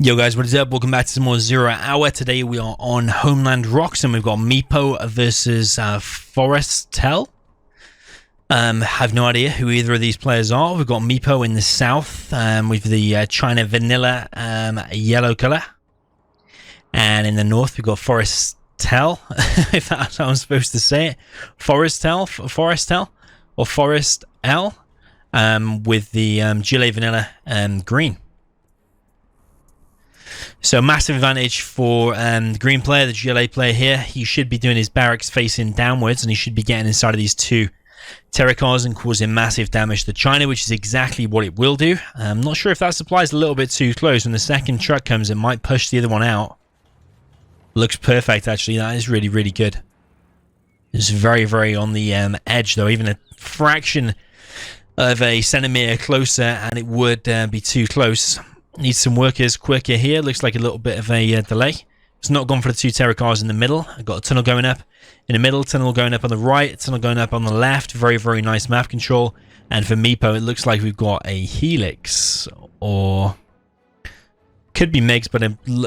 Yo guys, what is up? Welcome back to some more Zero Hour. Today we are on Homeland Rocks and we've got Meepo versus ForesTel. Have no idea who either of these players are. We've got Meepo in the south with the China Vanilla yellow color. And in the north we've got ForesTel, if that's how I'm supposed to say it. ForesTel or ForesTel with the Chile Vanilla green. So massive advantage for the green player, the GLA player here. He should be doing his barracks facing downwards and he should be getting inside of these two terracars and causing massive damage to China, which is exactly what it will do. I'm not sure if that supply is a little bit too close. When the second truck comes, it might push the other one out. Looks perfect, actually. That is really, really good. It's very, very on the edge, though. Even a fraction of a centimeter closer and it would be too close. Needs some workers quicker here. Looks like a little bit of a delay. It's not gone for the two terracars in the middle. I've got a tunnel going up in the middle, tunnel going up on the right, tunnel going up on the left. Very, very nice map control. And for Meepo, it looks like we've got a Helix, or could be MiGs, but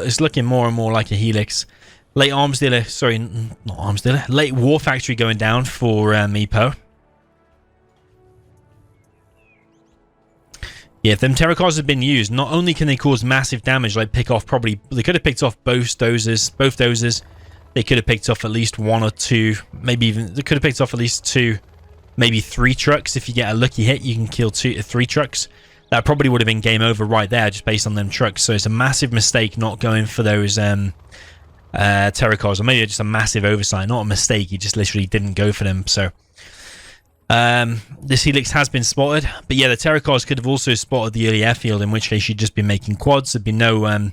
it's looking more and more like a Helix. Late arms dealer, sorry, not arms dealer. Late war factory going down for Meepo. Yeah, if them terracars had been used, not only can they cause massive damage, like pick off probably, they could have picked off both dozers. They could have picked off at least one or two, maybe even, they could have picked off at least two, maybe three trucks. If you get a lucky hit, you can kill three trucks. That probably would have been game over right there, just based on them trucks. So it's a massive mistake not going for those terracars, or maybe just a massive oversight, not a mistake, he just literally didn't go for them. So this Helix has been spotted, but yeah, the terracars could have also spotted the early airfield, in which case you'd just be making quads. There'd be no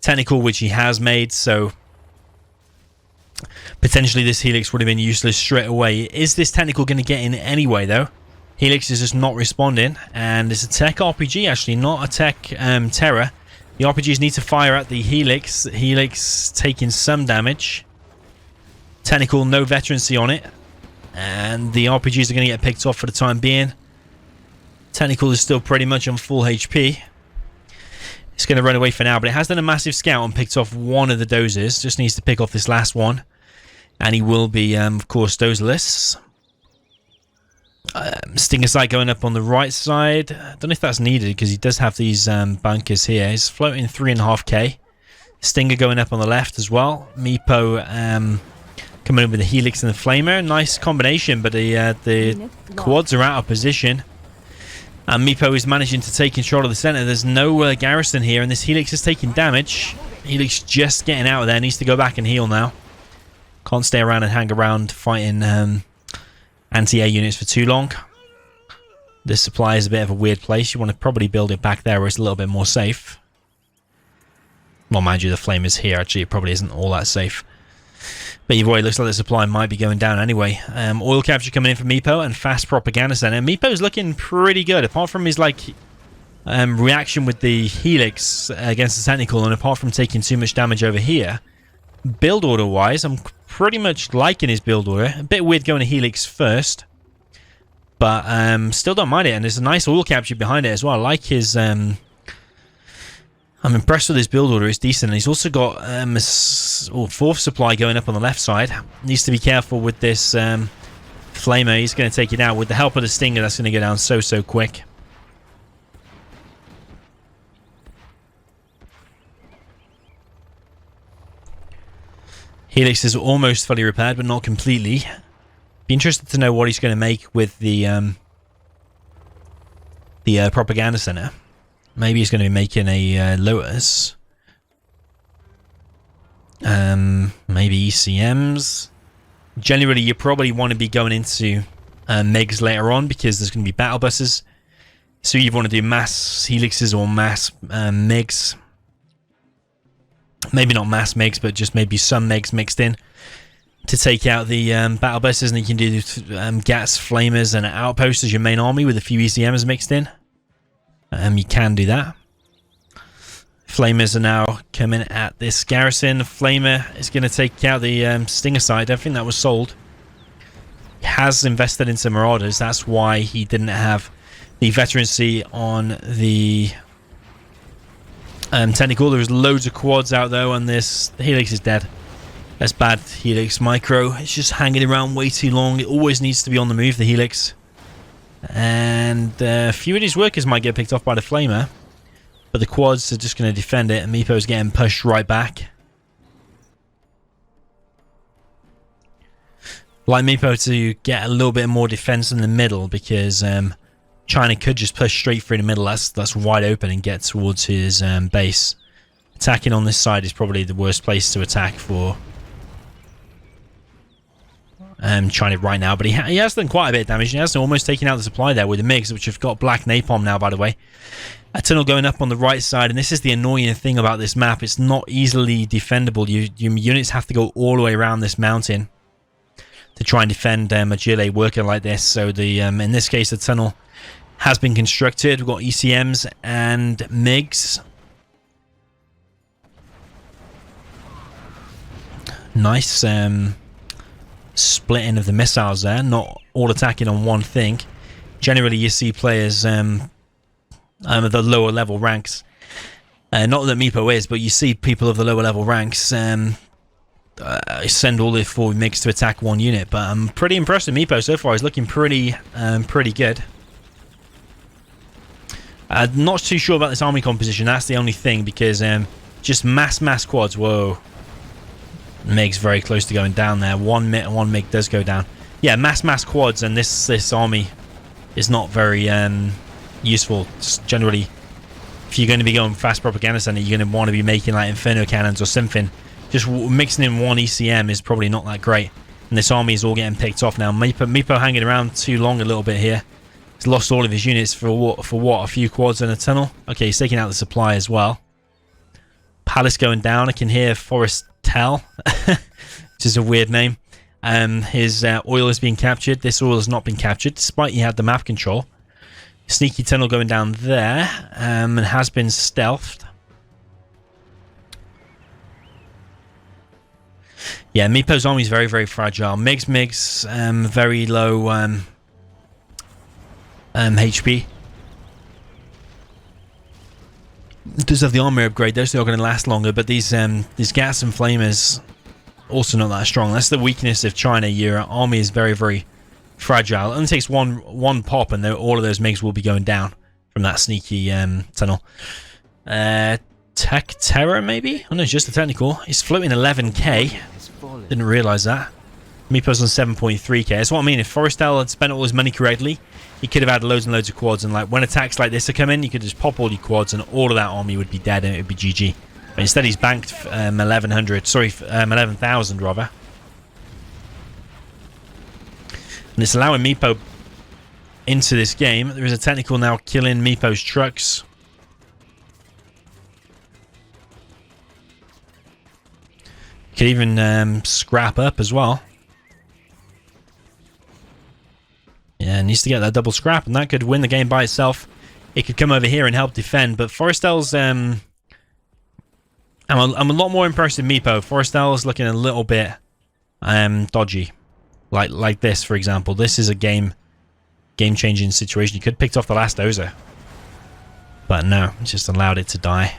technical, which he has made, so potentially this Helix would have been useless straight away. Is this technical going to get in anyway, though? Helix is just not responding, and it's a tech RPG, actually, not a tech terror. The RPGs need to fire at the Helix. Helix taking some damage. Technical, no veterancy on it. And the RPGs are going to get picked off for the time being. Technical is still pretty much on full HP. It's going to run away for now, but it has done a massive scout and picked off one of the dozers. Just needs to pick off this last one. And he will be, of course, doserless. Stinger sight going up on the right side. I don't know if that's needed because he does have these bunkers here. He's floating 3.5k. Stinger going up on the left as well. Meepo coming in with the Helix and the Flamer. Nice combination, but the quads are out of position. And Meepo is managing to take control of the center. There's no garrison here, and this Helix is taking damage. Helix just getting out of there. Needs to go back and heal now. Can't stay around and hang around fighting anti-air units for too long. This supply is a bit of a weird place. You want to probably build it back there where it's a little bit more safe. Well, mind you, the Flamer's here. Actually, it probably isn't all that safe. But either way, it looks like the supply might be going down anyway. Oil capture coming in from Meepo and fast propaganda center. Meepo's looking pretty good, apart from his reaction with the Helix against the technical, and apart from taking too much damage over here. Build order wise, I'm pretty much liking his build order. A bit weird going to Helix first, but still don't mind it. And there's a nice oil capture behind it as well. I like his. I'm impressed with his build order. It's decent. And he's also got a fourth supply going up on the left side. Needs to be careful with this Flamer. He's going to take it out with the help of the Stinger. That's going to go down so quick. Helix is almost fully repaired, but not completely. Be interested to know what he's going to make with the propaganda center. Maybe he's going to be making a Lotus. Maybe ECMs. Generally, you probably want to be going into MiGs later on because there's going to be battle buses. So you want to do mass Helixes or mass MiGs. Maybe not mass MiGs, but just maybe some MiGs mixed in to take out the battle buses. And you can do GATS, Flamers, and Outposts as your main army with a few ECMs mixed in. You can do that. Flamers are now coming at this garrison. Flamer is going to take out the Stinger side. I think that was sold. He has invested in some Marauders. That's why he didn't have the veterancy on the Technical. There's loads of quads out though, and the Helix is dead. That's bad. Helix Micro. It's just hanging around way too long. It always needs to be on the move, the Helix. And a few of these workers might get picked off by the Flamer, but the quads are just going to defend it, and Meepo's getting pushed right back. Like Meepo to get a little bit more defense in the middle, because China could just push straight through the middle. That's wide open and get towards his base. Attacking on this side is probably the worst place to attack for China right now, but he has done quite a bit of damage. He has almost taken out the supply there with the MiGs, which have got black napalm now, by the way. A tunnel going up on the right side, and this is the annoying thing about this map. It's not easily defendable. Your units have to go all the way around this mountain to try and defend a GLA worker like this. So the in this case, the tunnel has been constructed. We've got ECMs and MiGs. Nice splitting of the missiles there, not all attacking on one thing. Generally, you see players at the lower level ranks, not that Meepo is, but you see people of the lower level ranks send all their 4 MiGs to attack one unit. But I'm pretty impressed with Meepo so far. He's looking pretty good. Not too sure about this army composition. That's the only thing, because just mass quads. Whoa. MiG's very close to going down there. One MiG does go down. Yeah, mass quads, and this army is not very useful. Just generally, if you're going to be going fast propaganda center, you're going to want to be making like Inferno cannons or something. Just mixing in one ECM is probably not that great. And this army is all getting picked off now. Meepo hanging around too long a little bit here. He's lost all of his units for what? A few quads in a tunnel? Okay, he's taking out the supply as well. Palace going down. I can hear ForesTel, which is a weird name. His oil is being captured. This oil has not been captured, despite he had the map control. Sneaky tunnel going down there, and has been stealthed. Yeah, Meepo's army is very fragile. MiGs, very low HP. Does have the armor upgrade. Those are going to last longer, but these gas and flamers also not that strong. That's the weakness of China. Your army is very fragile. It only takes one pop, and all of those MiGs will be going down from that sneaky tunnel. Tech Terror, maybe? Oh no, it's just a technical. He's floating 11k. Didn't realise that. Meepo's on 7.3k. That's what I mean. If ForesTel had spent all his money correctly, he could have had loads and loads of quads. And like when attacks like this are coming, you could just pop all your quads, and all of that army would be dead, and it would be GG. But instead, he's banked 11,000 rather. And it's allowing Meepo into this game. There is a technical now killing Meepo's trucks. Could even scrap up as well. Yeah, needs to get that double scrap, and that could win the game by itself. It could come over here and help defend, but ForesTel's I'm a lot more impressed with Meepo. ForesTel's looking a little bit dodgy, like this, for example. This is a game-changing situation. You could have picked off the last dozer, but no, just allowed it to die.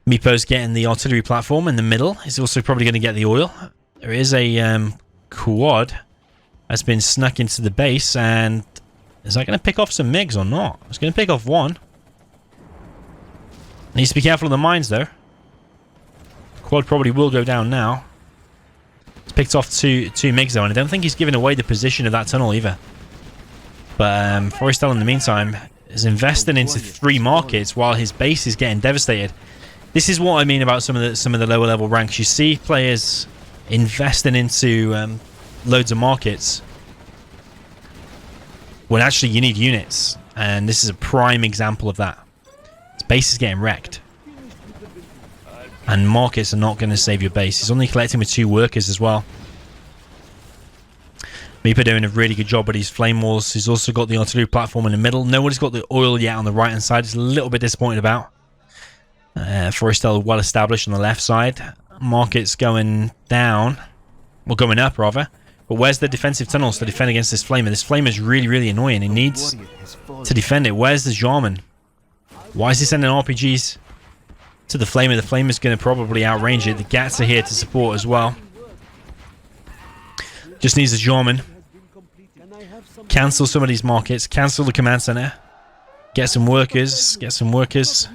Meepo's getting the artillery platform in the middle. He's also probably going to get the oil. There is a quad that's been snuck into the base, and is that going to pick off some MiGs or not? It's going to pick off one. Needs to be careful of the mines, though. Quad probably will go down now. It's picked off two MiGs, though, and I don't think he's given away the position of that tunnel either. But ForesTel, in the meantime, is investing into 3 markets while his base is getting devastated. This is what I mean about some of the lower level ranks. You see players investing into loads of markets when actually you need units, and this is a prime example of that. His base is getting wrecked, and markets are not going to save your base. He's only collecting with 2 workers as well. Meepo doing a really good job with these flame walls. He's also got the artillery platform in the middle. Nobody's got the oil yet on the right hand side. It's a little bit disappointed about. ForesTel well established on the left side. Markets going down, or going up rather. But where's the defensive tunnels to defend against this flamer? This flamer is really annoying. He needs to defend it. Where's the Jarman? Why is he sending RPGs to the Flamer? The Flamer's going to probably outrange it. The Gats are here to support as well. Just needs a Jarman. Cancel some of these markets. Cancel the command center. Get some workers. Get some workers.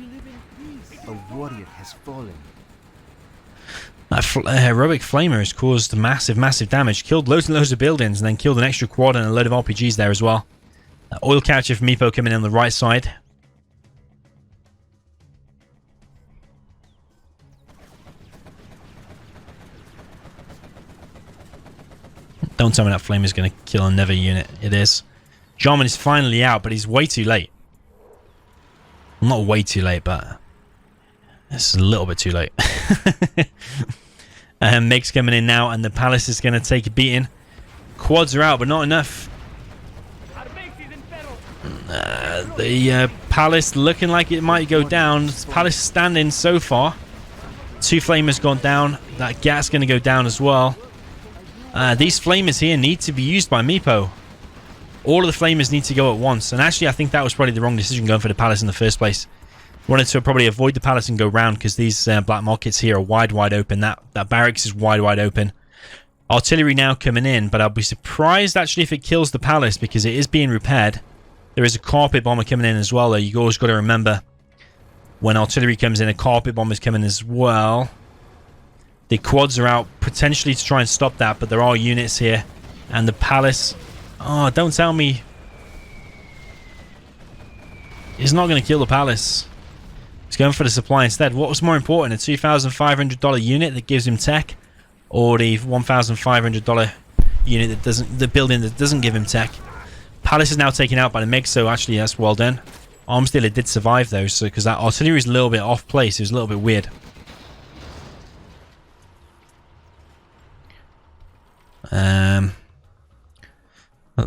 A warrior has fallen. That heroic Flamer has caused massive damage. Killed loads and loads of buildings and then killed an extra quad and a load of RPGs there as well. Oil capture from Meepo coming in on the right side. Don't tell me that Flame is going to kill another unit. It is. Jarman is finally out, but he's way too late. Well, not way too late, but it's a little bit too late. Meg's coming in now, and the Palace is going to take a beating. Quads are out, but not enough. The Palace looking like it might go down. Palace standing so far. 2 Flamers gone down. That Gat's going to go down as well. These Flamers here need to be used by Meepo. All of the Flamers need to go at once. And actually, I think that was probably the wrong decision going for the Palace in the first place. Wanted to probably avoid the Palace and go round because these black markets here are wide open. That barracks is wide open. Artillery now coming in, but I'll be surprised actually if it kills the Palace because it is being repaired. There is a carpet bomber coming in as well, though. You always got to remember when artillery comes in, a carpet bomber's coming as well. The quads are out potentially to try and stop that, but there are units here. And the Palace... Oh, don't tell me. He's not going to kill the Palace. He's going for the supply instead. What was more important, a $2,500 unit that gives him tech, or the $1,500 unit that doesn't, the building that doesn't give him tech? Palace is now taken out by the MiG, so actually that's well done. Arms dealer did survive though, so because that artillery is a little bit off place, it was a little bit weird.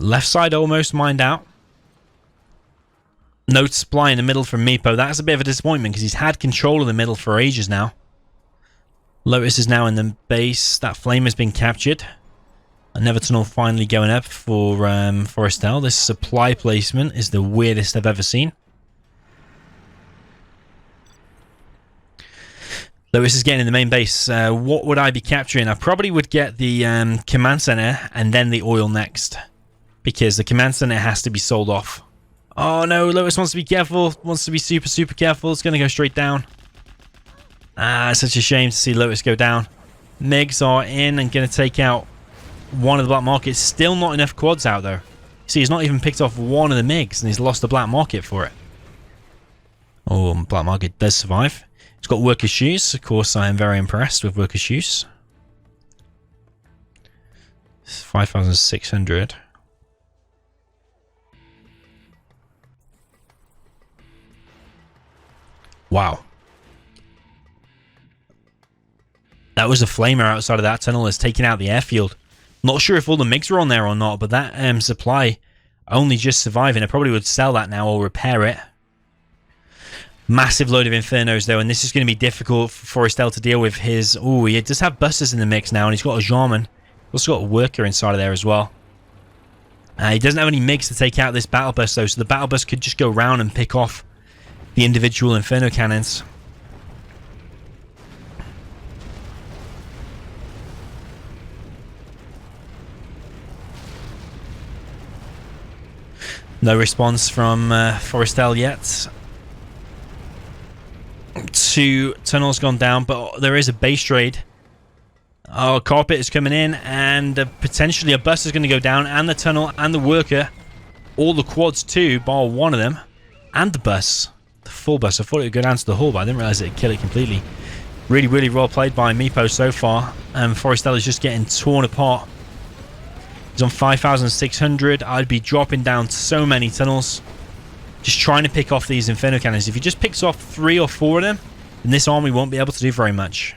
Left side almost mined out. No supply in the middle from Meepo. That's a bit of a disappointment because he's had control of the middle for ages now. Lotus is now in the base. That Flame has been captured. Another tunnel finally going up for ForesTel. This supply placement is the weirdest I've ever seen. Lotus is getting in the main base. What would I be capturing? I probably would get the command center and then the oil next. Because the command center has to be sold off. Oh no, Lotus wants to be careful. Wants to be super careful. It's going to go straight down. It's such a shame to see Lotus go down. MiGs are in and going to take out one of the black markets. Still not enough quads out though. See, he's not even picked off one of the MiGs and he's lost the black market for it. Oh, black market does survive. He's got worker shoes. Of course, I am very impressed with worker shoes. 5,600. Wow. That was a Flamer outside of that tunnel that's taking out the airfield. Not sure if all the MiGs were on there or not, but that supply only just surviving. I probably would sell that now or repair it. Massive load of Infernos though, and this is going to be difficult for ForesTel to deal with his... Oh, he does have busters in the mix now, and he's got a Jarman. He's also got a worker inside of there as well. He doesn't have any MiGs to take out this battle bus though, so the battle bus could just go round and pick off the individual Inferno cannons. No response from ForesTel yet. 2 tunnels gone down, but there is a base trade. Oh, carpet is coming in, and potentially a bus is going to go down, and the tunnel, and the worker. All the quads too, bar one of them. And the bus. The full bus. I thought it would go down to the hull, but I didn't realise it would kill it completely. Really well played by Meepo so far. And ForesTel is just getting torn apart. He's on 5,600. I'd be dropping down so many tunnels. Just trying to pick off these Inferno cannons. If he just picks off 3 or 4 of them, then this army won't be able to do very much.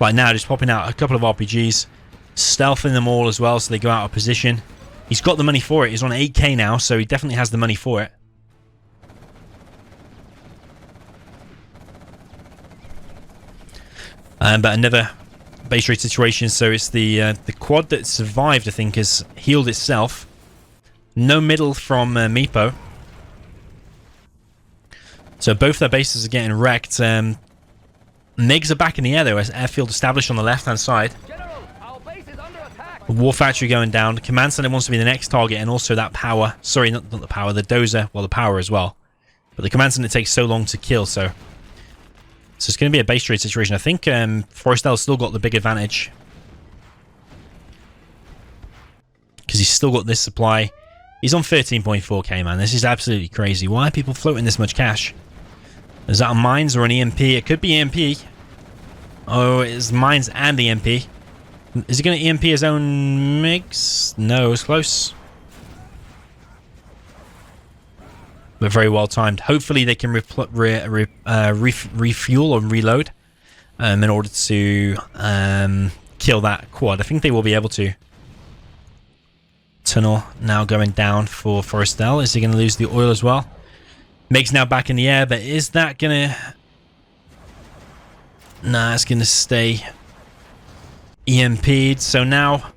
Right now, just popping out a couple of RPGs. Stealthing them all as well so they go out of position. He's got the money for it. He's on 8k now, so he definitely has the money for it. But another base raid situation, so it's the quad that survived, I think, has healed itself. No middle from Meepo. So both their bases are getting wrecked. MiGs are back in the air though, as airfield established on the left-hand side. The War Factory going down. The Command Center wants to be the next target, and also that power. Sorry, not the power, the dozer. Well, the power as well. But the Command Center takes so long to kill, so it's going to be a base trade situation. I think ForesTel's still got the big advantage, because he's still got this supply. He's on 13.4k, man. This is absolutely crazy. Why are people floating this much cash? Is that a mines or an EMP? It could be EMP. Oh, it's mines and EMP. Is he going to EMP his own MiGs? No, it's close. But very well timed. Hopefully they can refuel or reload in order to kill that quad. I think they will be able to. Tunnel now going down for ForesTel. Is he going to lose the oil as well? MiG's now back in the air, but is that going to... Nah, it's going to stay EMP'd. So now...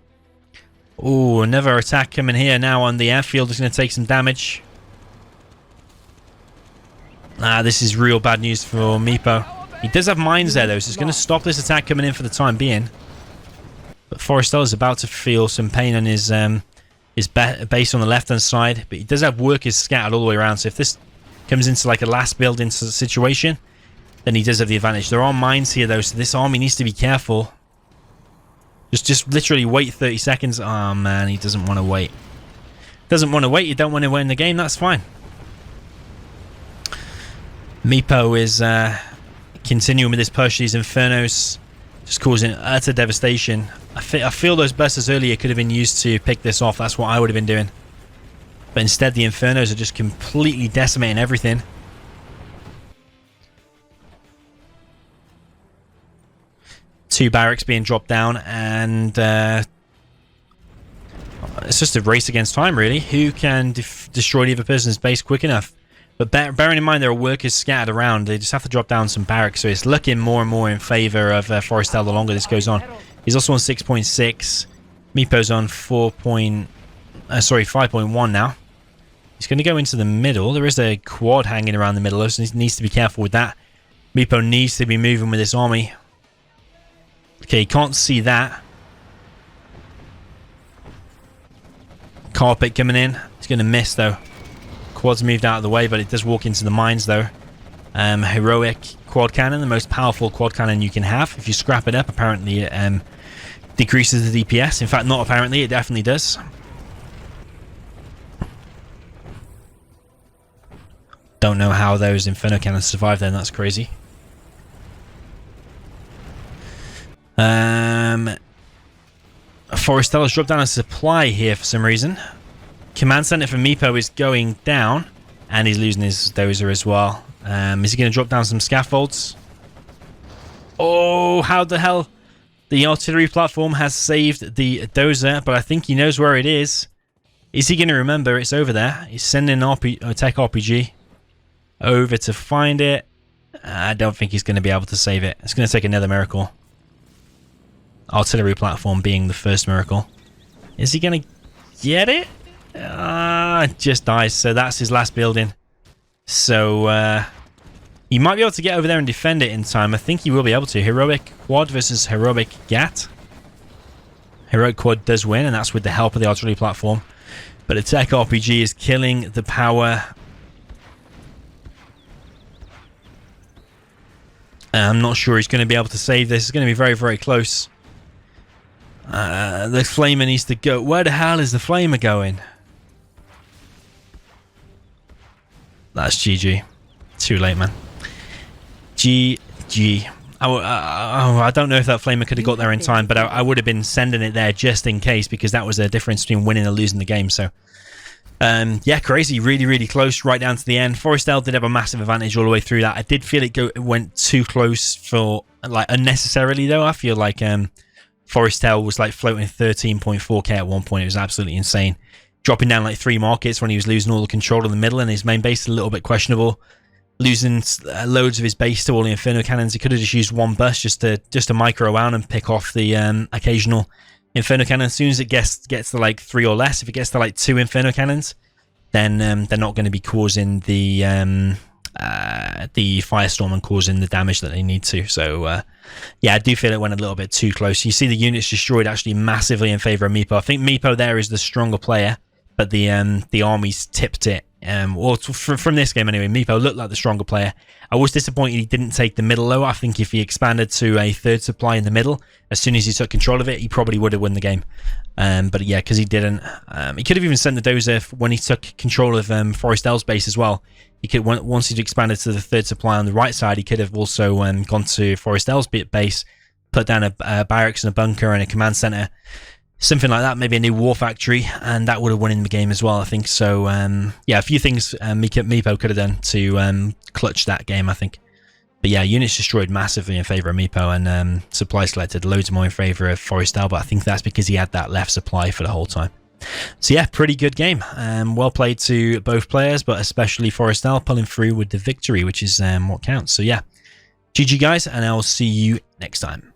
Oh, another attack coming here now on the airfield. Is going to take some damage. This is real bad news for Meepo. He does have mines there, though, so it's going to stop this attack coming in for the time being. But ForesTel is about to feel some pain on his base on the left-hand side. But he does have workers scattered all the way around, so if this comes into like a last building situation, then he does have the advantage. There are mines here, though, so this army needs to be careful. Just literally wait 30 seconds. Oh, man, he doesn't want to wait. Doesn't want to wait. You don't want to win the game. That's fine. Meepo is continuing with his push. These Infernos just causing utter devastation. I feel those busters earlier could have been used to pick this off. That's what I would have been doing. But instead, the Infernos are just completely decimating everything. Two barracks being dropped down, and it's just a race against time, really. Who can destroy the other person's base quick enough? But bearing in mind there are workers scattered around, they just have to drop down some barracks. So it's looking more and more in favor of ForesTel the longer this goes on. He's also on 6.6. Meepo's on 5.1 now. He's going to go into the middle. There is a quad hanging around the middle, so he needs to be careful with that. Meepo needs to be moving with this army. Okay, he can't see that. Carpet coming in. He's going to miss, though. Quad's moved out of the way, but it does walk into the mines, though. Heroic quad cannon, the most powerful quad cannon you can have. If you scrap it up, apparently it decreases the DPS. In fact, not apparently, it definitely does. Don't know how those Inferno cannons survive then, that's crazy. ForesTel has dropped down a supply here for some reason. Command Center for Meepo is going down, and he's losing his dozer as well. Is he going to drop down some scaffolds? Oh, how the hell? The artillery platform has saved the dozer, but I think he knows where it is. Is he going to remember it's over there? He's sending a tech RPG over to find it. I don't think he's going to be able to save it. It's going to take another miracle. Artillery platform being the first miracle. Is he going to get it? Just dies. So that's his last building. So he might be able to get over there and defend it in time. I think he will be able to. Heroic quad versus heroic gat. Heroic quad does win, and that's with the help of the artillery platform. But a tech RPG is killing the power. I'm not sure he's going to be able to save this. It's going to be very, very close. The flamer needs to go. Where the hell is the flamer going? That's GG. Too late, man. GG. I don't know if that flamer could have got there in time, but I would have been sending it there just in case, because that was the difference between winning and losing the game. So, yeah, crazy. Really, really close right down to the end. ForesTel did have a massive advantage all the way through that. I did feel it went too close for, like, unnecessarily, though. I feel like ForesTel was, like, floating 13.4k at one point. It was absolutely insane. Dropping down, like, 3 markets when he was losing all the control in the middle, and his main base is a little bit questionable. Losing loads of his base to all the Inferno cannons. He could have just used one bus just to micro around and pick off the occasional Inferno cannon. As soon as it gets to like 3 or less, if it gets to like 2 Inferno cannons, then they're not going to be causing the the firestorm and causing the damage that they need to. So yeah, I do feel it went a little bit too close. You see the units destroyed actually massively in favor of Meepo. I think Meepo there is the stronger player, but the armies tipped it. Or from this game anyway, Meepo looked like the stronger player. I was disappointed he didn't take the middle low. I think if he expanded to a third supply in the middle, as soon as he took control of it, he probably would have won the game. But yeah, because he didn't. He could have even sent the dozer when he took control of ForesTel's base as well. He could, once he'd expanded to the third supply on the right side, he could have also gone to ForesTel's base, put down a barracks and a bunker and a command center. Something like that, maybe a new war factory, and that would have won in the game as well, I think. So, yeah, a few things Meepo could have done to clutch that game, I think. But yeah, units destroyed massively in favour of Meepo, and supplies collected loads more in favour of ForesTel, but I think that's because he had that left supply for the whole time. So yeah, pretty good game. Well played to both players, but especially ForesTel pulling through with the victory, which is what counts. So yeah, GG guys, and I'll see you next time.